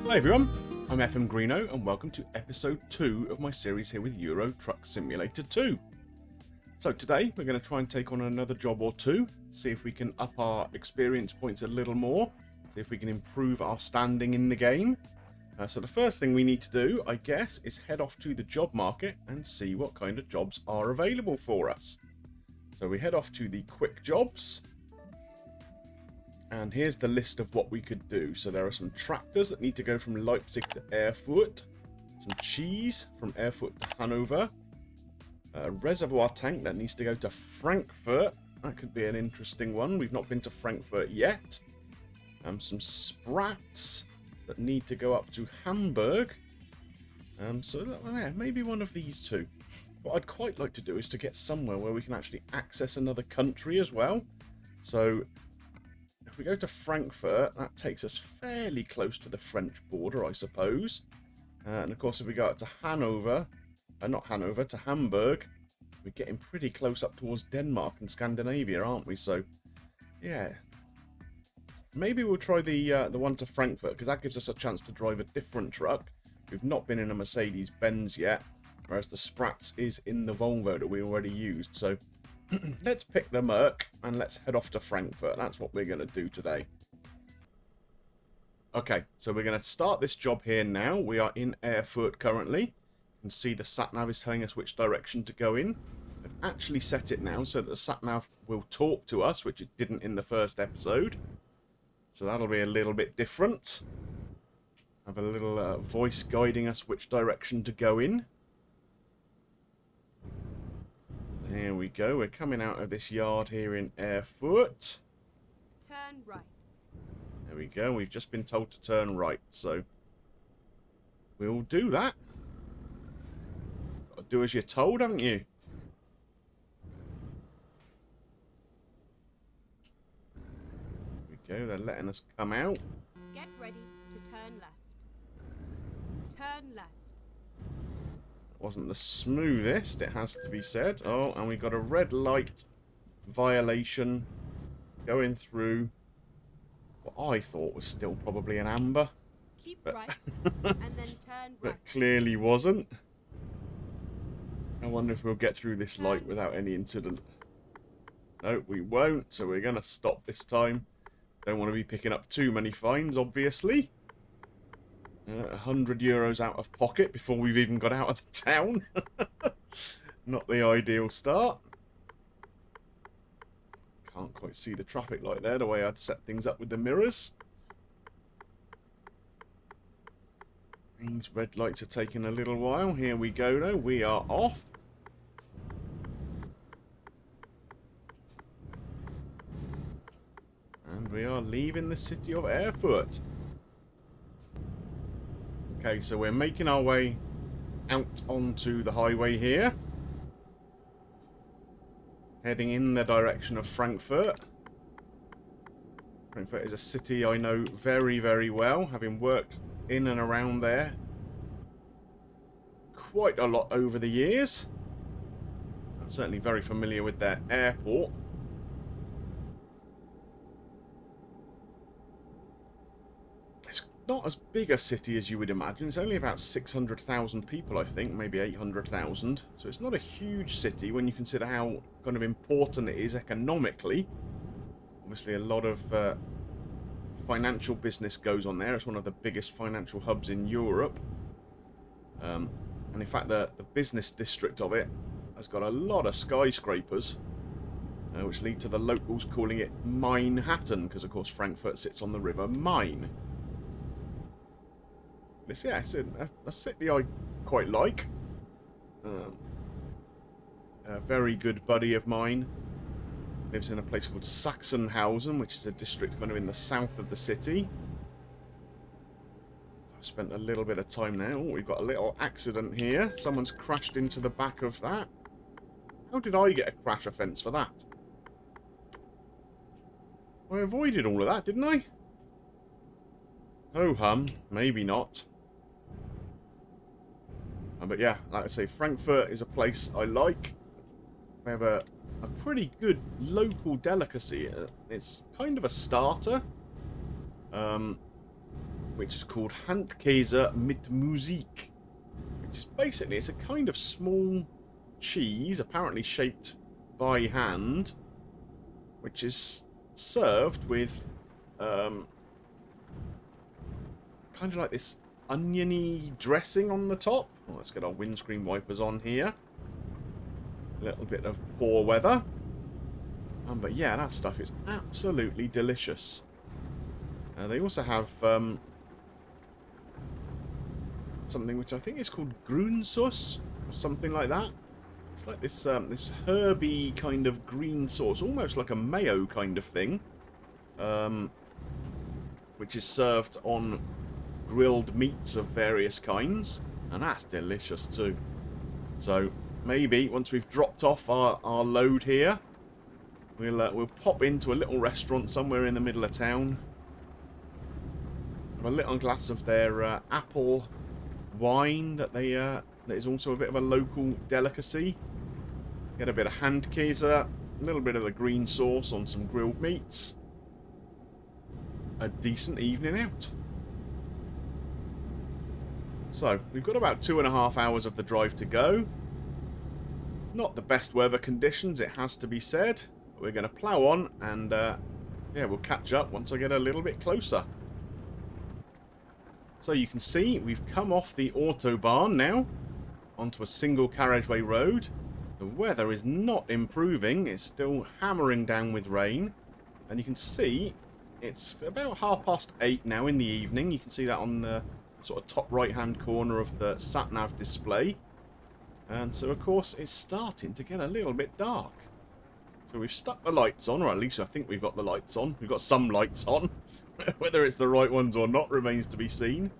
Hi everyone, I'm FM Greeno and welcome to episode 2 of my series here with Euro Truck Simulator 2. So today we're going to try and take on another job or two, see if we can up our experience points a little more, see if we can improve our standing in the game. So the first thing we need to do, I guess, is head off to the job market and see what kind of jobs are available for us. So we head off to the quick jobs. And here's the list of what we could do. So there are some tractors that need to go from Leipzig to Erfurt. Some cheese from Erfurt to Hanover. A reservoir tank that needs to go to Frankfurt. That could be an interesting one. We've not been to Frankfurt yet. Some sprats that need to go up to Hamburg. So yeah, maybe one of these two. What I'd quite like to do is to get somewhere where we can actually access another country as well. So if we go to Frankfurt, that takes us fairly close to the French border, I suppose. And of course, if we go out to Hanover, to Hamburg, we're getting pretty close up towards Denmark and Scandinavia, aren't we? So, yeah. Maybe we'll try the one to Frankfurt, because that gives us a chance to drive a different truck. We've not been in a Mercedes-Benz yet, whereas the Sprats is in the Volvo that we already used. So let's pick the Merc and let's head off to Frankfurt. That's what we're going to do today. Okay, so we're going to start this job here now. We are in Erfurt currently. You can see the sat-nav is telling us which direction to go in. I've actually set it now so that the sat-nav will talk to us, which it didn't in the first episode. So that'll be a little bit different. Have a little voice guiding us which direction to go in. There we go. We're coming out of this yard here in Erfurt. Turn right. There we go. We've just been told to turn right, so we'll do that. Got to do as you're told, haven't you? There we go. They're letting us come out. Get ready to turn left. Turn left. Wasn't the smoothest, it has to be said. Oh, and we got a red light violation going through what I thought was still probably an amber. Keep But right and then turn right. But clearly wasn't. I wonder if we'll get through this light without any incident. No, we won't, so we're going to stop this time. Don't want to be picking up too many fines, obviously. 100 euros out of pocket before we've even got out of the town. Not the ideal start. Can't quite see the traffic light there, the way I'd set things up with the mirrors. These red lights are taking a little while. Here we go though, we are off. And we are leaving the city of Erfurt. Okay, so we're making our way out onto the highway here. Heading in the direction of Frankfurt. Frankfurt is a city I know very, very well, having worked in and around there quite a lot over the years. I'm certainly very familiar with their airport. Not as big a city as you would imagine. It's only about 600,000 people, I think, maybe 800,000. So it's not a huge city when you consider how kind of important it is economically. Obviously, a lot of financial business goes on there. It's one of the biggest financial hubs in Europe. And in fact, the business district of it has got a lot of skyscrapers, which lead to the locals calling it Mine-Hattan, because, of course, Frankfurt sits on the river Main. Yeah, it's a city I quite like. A very good buddy of mine lives in a place called Sachsenhausen, which is a district kind of in the south of the city. I've spent a little bit of time there. Oh, we've got a little accident here. Someone's crashed into the back of that. How did I get a crash offence for that? I avoided all of that, didn't I? Oh, hum. Maybe not. But yeah, like I say, Frankfurt is a place I like. They have a pretty good local delicacy. It's kind of a starter. which is called Handkäse mit Musik, which is basically, it's a kind of small cheese, apparently shaped by hand, which is served with kind of like this oniony dressing on the top. Well, let's get our windscreen wipers on here. A little bit of poor weather. But yeah, that stuff is absolutely delicious. They also have something which I think is called Grünsus, or something like that. It's like this this herby kind of green sauce, almost like a mayo kind of thing, which is served on grilled meats of various kinds, and that's delicious too. So maybe once we've dropped off our load here, we'll pop into a little restaurant somewhere in the middle of town, have a little glass of their apple wine that is also a bit of a local delicacy. Get a bit of Handkäse, a little bit of the green sauce on some grilled meats. A decent evening out. So, we've got about 2.5 hours of the drive to go. Not the best weather conditions, it has to be said. But we're going to plough on and, yeah, we'll catch up once I get a little bit closer. So you can see we've come off the Autobahn now onto a single carriageway road. The weather is not improving. It's still hammering down with rain. And you can see it's about 8:30 now in the evening. You can see that on the sort of top right-hand corner of the sat-nav display. And so, of course, it's starting to get a little bit dark. So we've stuck the lights on, or at least I think we've got the lights on. We've got some lights on. Whether it's the right ones or not remains to be seen.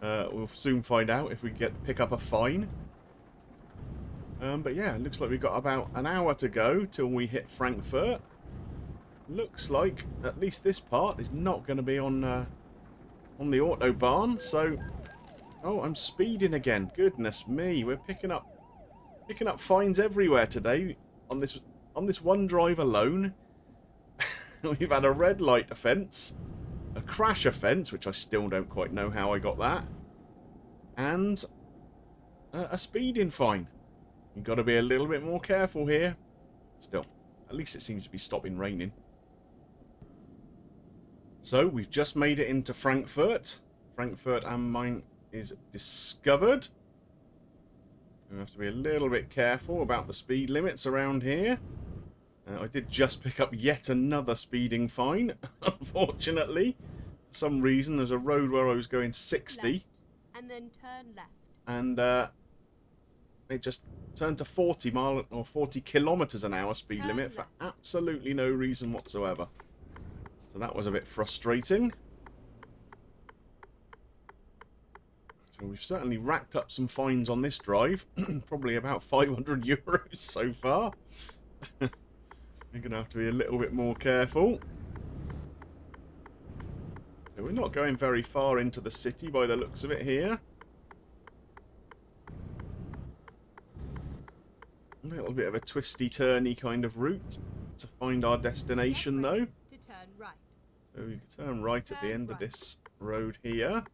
We'll soon find out if we pick up a fine. But yeah, it looks like we've got about an hour to go till we hit Frankfurt. Looks like at least this part is not going to be on the Autobahn. So, oh, I'm speeding again. Goodness me, we're picking up fines everywhere today on this one drive alone. We've had a red light offence, a crash offence, which I still don't quite know how I got that, and a speeding fine. You've got to be a little bit more careful here. Still, at least it seems to be stopping raining. So, we've just made it into Frankfurt. Frankfurt am Main is discovered. We have to be a little bit careful about the speed limits around here. I did just pick up yet another speeding fine, unfortunately. For some reason, there's a road where I was going 60. Left, and then turn left. And it just turned to 40 kilometers an hour speed Turn limit for left. absolutely no reason whatsoever. So that was a bit frustrating. So we've certainly racked up some fines on this drive. Probably about 500 euros so far. We're going to have to be a little bit more careful. So we're not going very far into the city by the looks of it here. A little bit of a twisty-turny kind of route to find our destination, though. To turn right. So we can turn right at the end of this road here.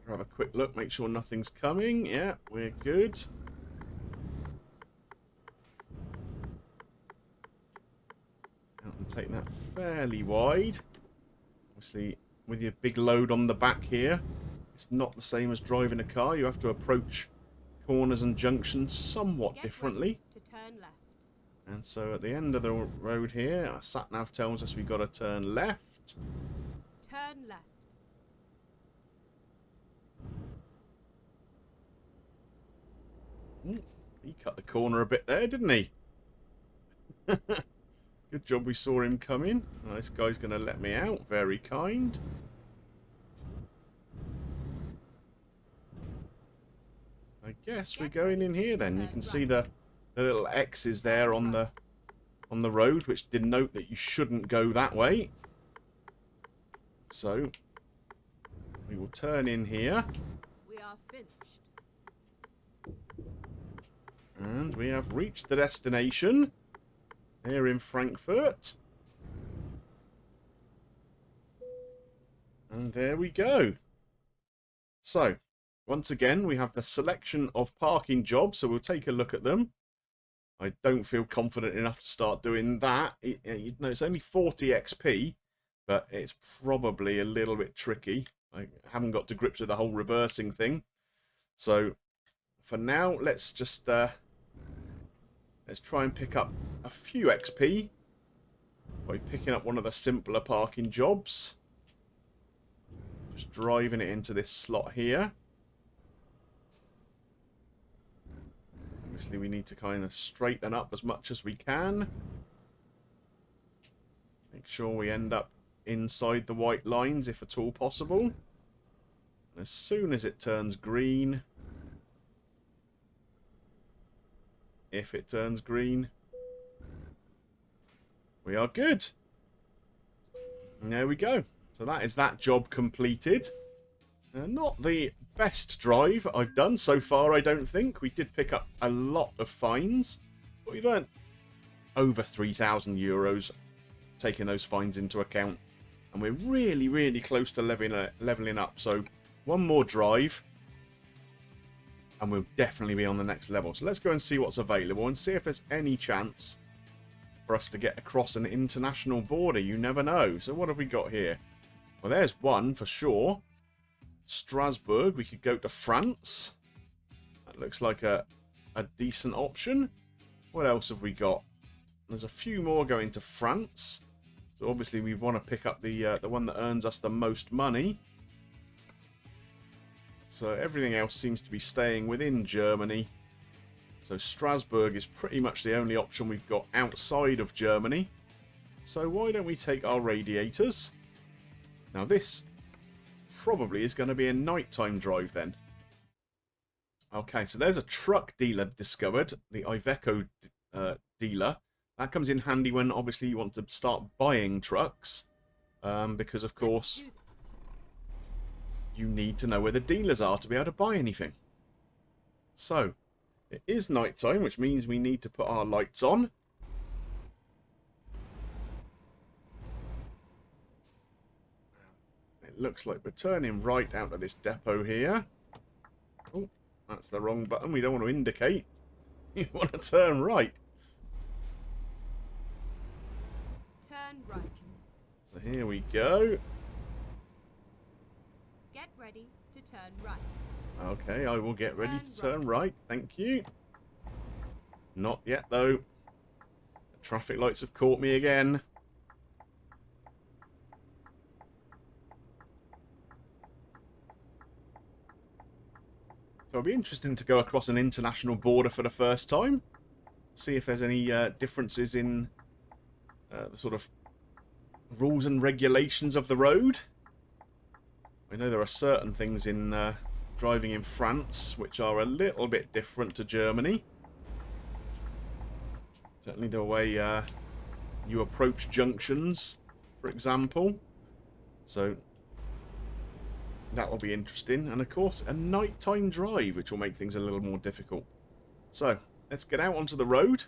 Have a quick look, make sure nothing's coming. Yeah, we're good. Out and take that fairly wide. Obviously, with your big load on the back here, it's not the same as driving a car. You have to approach corners and junctions somewhat Get differently. ready to turn left. And so at the end of the road here, our sat-nav tells us we've got to turn left. Turn left. Ooh, he cut the corner a bit there, didn't he? Good job we saw him coming. Oh, this guy's going to let me out. Very kind. I guess we're going in here then. You can see the little X's there on the road, which denote that you shouldn't go that way. So we will turn in here. We are finished. And we have reached the destination here in Frankfurt. And there we go. So, once again, we have the selection of parking jobs, so we'll take a look at them. I don't feel confident enough to start doing that. It's only 40 XP, but it's probably a little bit tricky. I haven't got to grips with the whole reversing thing. So, for now, let's just let's try and pick up a few XP by picking up one of the simpler parking jobs. Just driving it into this slot here. Obviously, we need to kind of straighten up as much as we can. Make sure we end up inside the white lines, if at all possible. And as soon as it turns green, if it turns green, we are good. And there we go. So that is that job completed. Not the best drive I've done so far, I don't think. We did pick up a lot of fines, but we've earned over 3,000 euros, taking those fines into account. And we're really, really close to leveling up. So one more drive, and we'll definitely be on the next level. So let's go and see what's available and see if there's any chance for us to get across an international border. You never know. So what have we got here? Well, there's one for sure. Strasbourg. We could go to France. That looks like a decent option. What else have we got? There's a few more going to France. So obviously we want to pick up the one that earns us the most money. So everything else seems to be staying within Germany. So Strasbourg is pretty much the only option we've got outside of Germany. So why don't we take our radiators? Now this probably is going to be a nighttime drive then. Okay, so there's a truck dealer discovered, the Iveco dealer. That comes in handy when obviously you want to start buying trucks, because of course you need to know where the dealers are to be able to buy anything. So it is nighttime, which means we need to put our lights on. It looks like we're turning right out of this depot here. Oh, that's the wrong button. We don't want to indicate. You want to turn right. Turn right. So here we go. Get ready to turn right. Okay, I will get ready to turn right. Thank you. Not yet, though. The traffic lights have caught me again. So it'll be interesting to go across an international border for the first time. See if there's any differences in the sort of rules and regulations of the road. I know there are certain things in driving in France which are a little bit different to Germany. Certainly the way you approach junctions, for example. So that will be interesting. And of course, a nighttime drive, which will make things a little more difficult. So let's get out onto the road,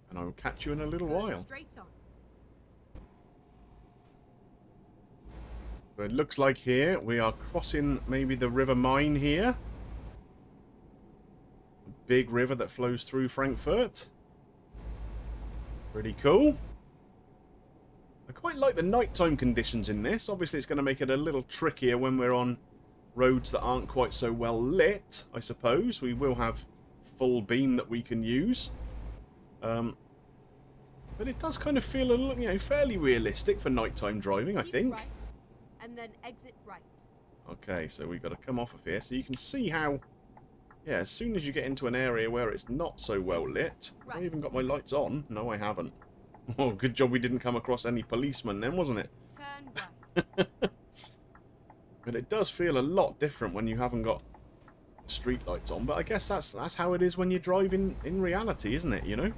and I will catch you in a little while. Straight on. So it looks like here we are crossing maybe the River Main here. A big river that flows through Frankfurt. Pretty cool. I quite like the nighttime conditions in this. Obviously it's going to make it a little trickier when we're on roads that aren't quite so well lit, I suppose. We will have full beam that we can use. But it does kind of feel a little, fairly realistic for nighttime driving, I think. Right, and then exit right. Okay, so we've got to come off of here. So you can see how, yeah, as soon as you get into an area where it's not so well lit... Have I even got my lights on? No, I haven't. Oh, good job we didn't come across any policemen then, wasn't it? Turn right. But it does feel a lot different when you haven't got the street lights on. But I guess that's how it is when you drive in reality, isn't it,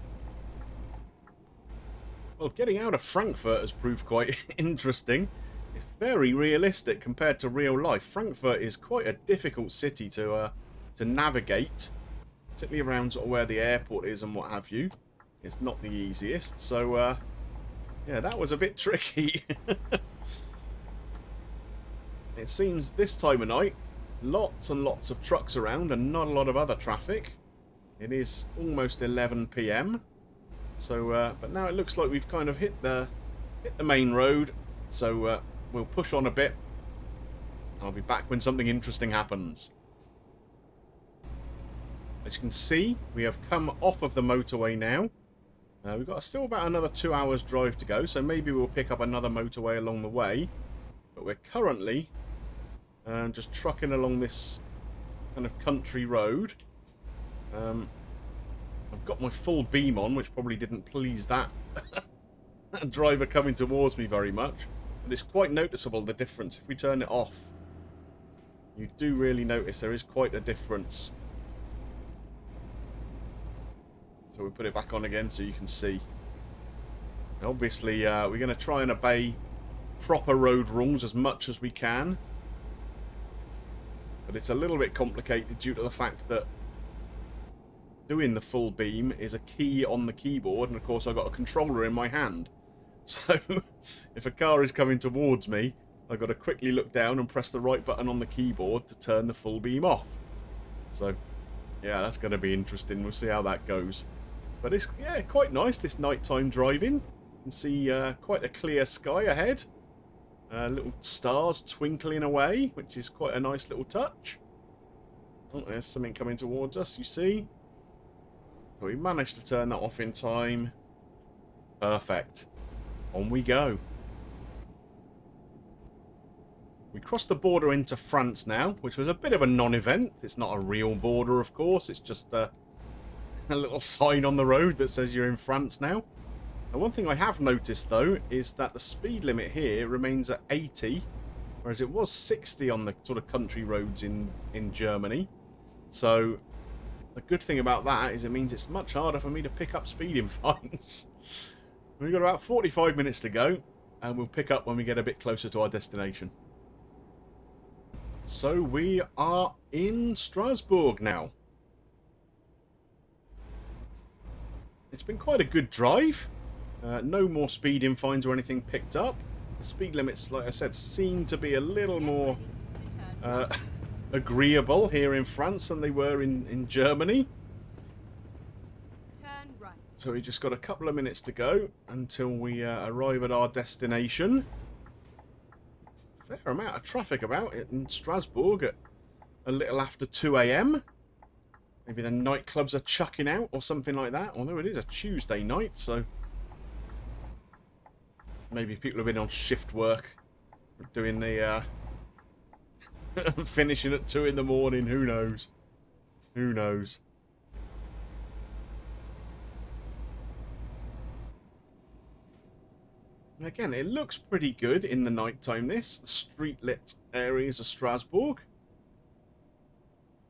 Well, getting out of Frankfurt has proved quite interesting. It's very realistic compared to real life. Frankfurt is quite a difficult city to navigate. particularly around sort of where the airport is and what have you. It's not the easiest, so yeah, that was a bit tricky. It seems this time of night, lots and lots of trucks around and not a lot of other traffic. It is almost 11 PM, so but now it looks like we've kind of hit the main road, so we'll push on a bit. I'll be back when something interesting happens. As you can see, we have come off of the motorway now. We've got still about another 2 hours drive to go, so maybe we'll pick up another motorway along the way. But we're currently just trucking along this kind of country road. I've got my full beam on, which probably didn't please that driver coming towards me very much. But it's quite noticeable, the difference. If we turn it off, you do really notice there is quite a difference. So we put it back on again so you can see. And obviously, we're going to try and obey proper road rules as much as we can. But it's a little bit complicated due to the fact that doing the full beam is a key on the keyboard, and of course I've got a controller in my hand. So if a car is coming towards me, I've got to quickly look down and press the right button on the keyboard to turn the full beam off. So yeah, that's going to be interesting. We'll see how that goes. But it's, yeah, quite nice, this nighttime driving. You can see quite a clear sky ahead. Little stars twinkling away, which is quite a nice little touch. Oh, there's something coming towards us, you see. So we managed to turn that off in time. Perfect. On we go. We crossed the border into France now, which was a bit of a non-event. It's not a real border, of course. It's just a little sign on the road that says you're in France now. And one thing I have noticed, though, is that the speed limit here remains at 80, whereas it was 60 on the sort of country roads in Germany. So the good thing about that is it means it's much harder for me to pick up speeding fines. We've got about 45 minutes to go, and we'll pick up when we get a bit closer to our destination. So we are in Strasbourg now. It's been quite a good drive. No more speeding fines or anything picked up. The speed limits, like I said, seem to be a little more agreeable here in France than they were in Germany. Turn right. So we just got a couple of minutes to go until we arrive at our destination. Fair amount of traffic about it in Strasbourg at a little after 2 AM. Maybe the nightclubs are chucking out or something like that. Although it is a Tuesday night, so maybe people have been on shift work, doing the finishing at 2 in the morning. Who knows? Who knows? Again, it looks pretty good in the nighttime. The street lit areas of Strasbourg.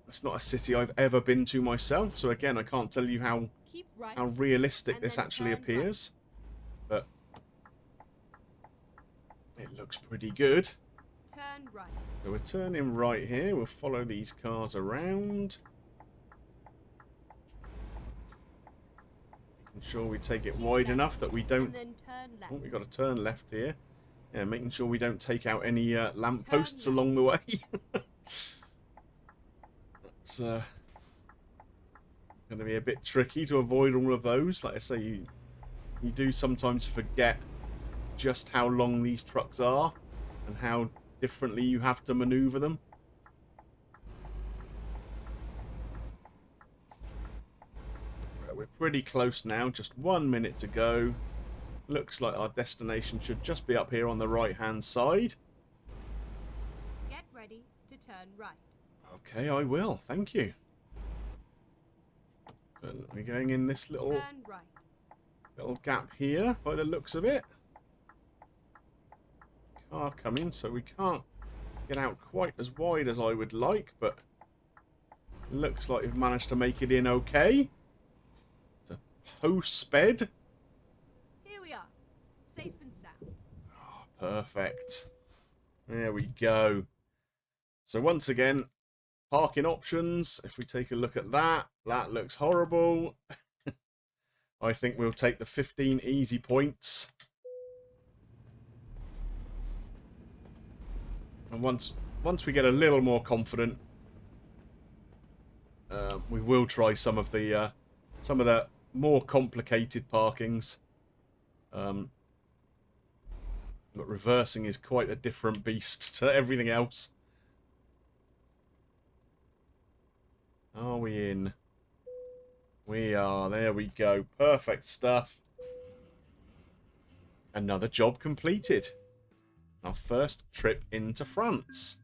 It's not a city I've ever been to myself, so again, I can't tell you how Right, realistic this then actually turn appears. But it looks pretty good. Turn right. So we're turning right here. We'll follow these cars around. Making sure we take it wide enough that we don't... And then turn left. Oh, we've got to turn left here. Yeah, making sure we don't take out any lampposts along the way. That's going to be a bit tricky to avoid all of those. Like I say, you do sometimes forget just how long these trucks are and how differently you have to maneuver them. We're pretty close now, just 1 minute to go. Looks like our destination should just be up here on the right hand side. Get ready to turn right. Okay, I will, thank you. So we're going in this little Turn right. gap here by the looks of it. Car coming, so we can't get out quite as wide as I would like, but looks like we've managed to make it in okay. It's a post-sped. Here we are, safe and sound. Oh, perfect. There we go. So once again, parking options. If we take a look at that, that looks horrible. I think we'll take the 15 easy points. And once we get a little more confident, we will try some of the more complicated parkings. But reversing is quite a different beast to everything else. Are we in? We are. There we go. Perfect stuff. Another job completed. Our first trip into France.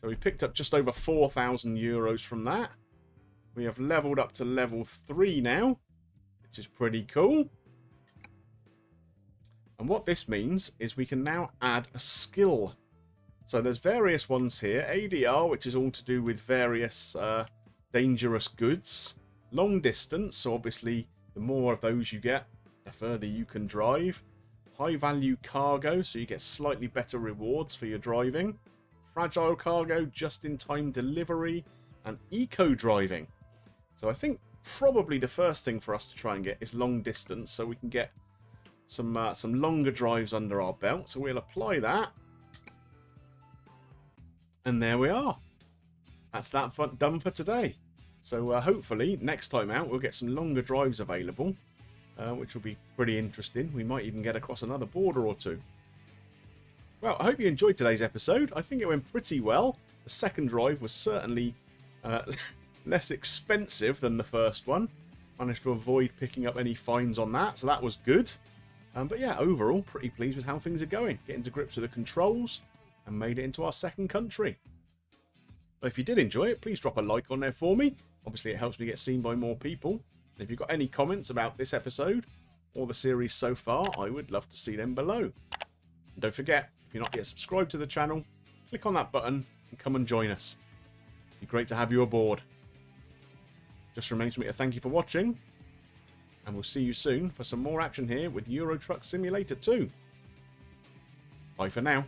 So we picked up just over 4,000 euros from that. We have leveled up to level 3 now, which is pretty cool. And what this means is we can now add a skill. So there's various ones here. ADR, which is all to do with various dangerous goods. Long distance, so obviously the more of those you get, the further you can drive. High value cargo, so you get slightly better rewards for your driving. Fragile cargo, just in time delivery, and eco driving. So I think probably the first thing for us to try and get is long distance, so we can get some longer drives under our belt. So we'll apply that, and there we are. That's that done for today. So hopefully next time out we'll get some longer drives available, which will be pretty interesting. We might even get across another border or two. Well, I hope you enjoyed today's episode. I think it went pretty well. The second drive was certainly less expensive than the first one. Managed to avoid picking up any fines on that, so that was good. But yeah, overall, pretty pleased with how things are going. Getting to grips with the controls and made it into our second country. But if you did enjoy it, please drop a like on there for me. Obviously, it helps me get seen by more people. And if you've got any comments about this episode or the series so far, I would love to see them below. And don't forget, if you're not yet subscribed to the channel, click on that button and come and join us. It'd be great to have you aboard. Just remains for me to thank you for watching, and we'll see you soon for some more action here with Euro Truck Simulator 2. Bye for now.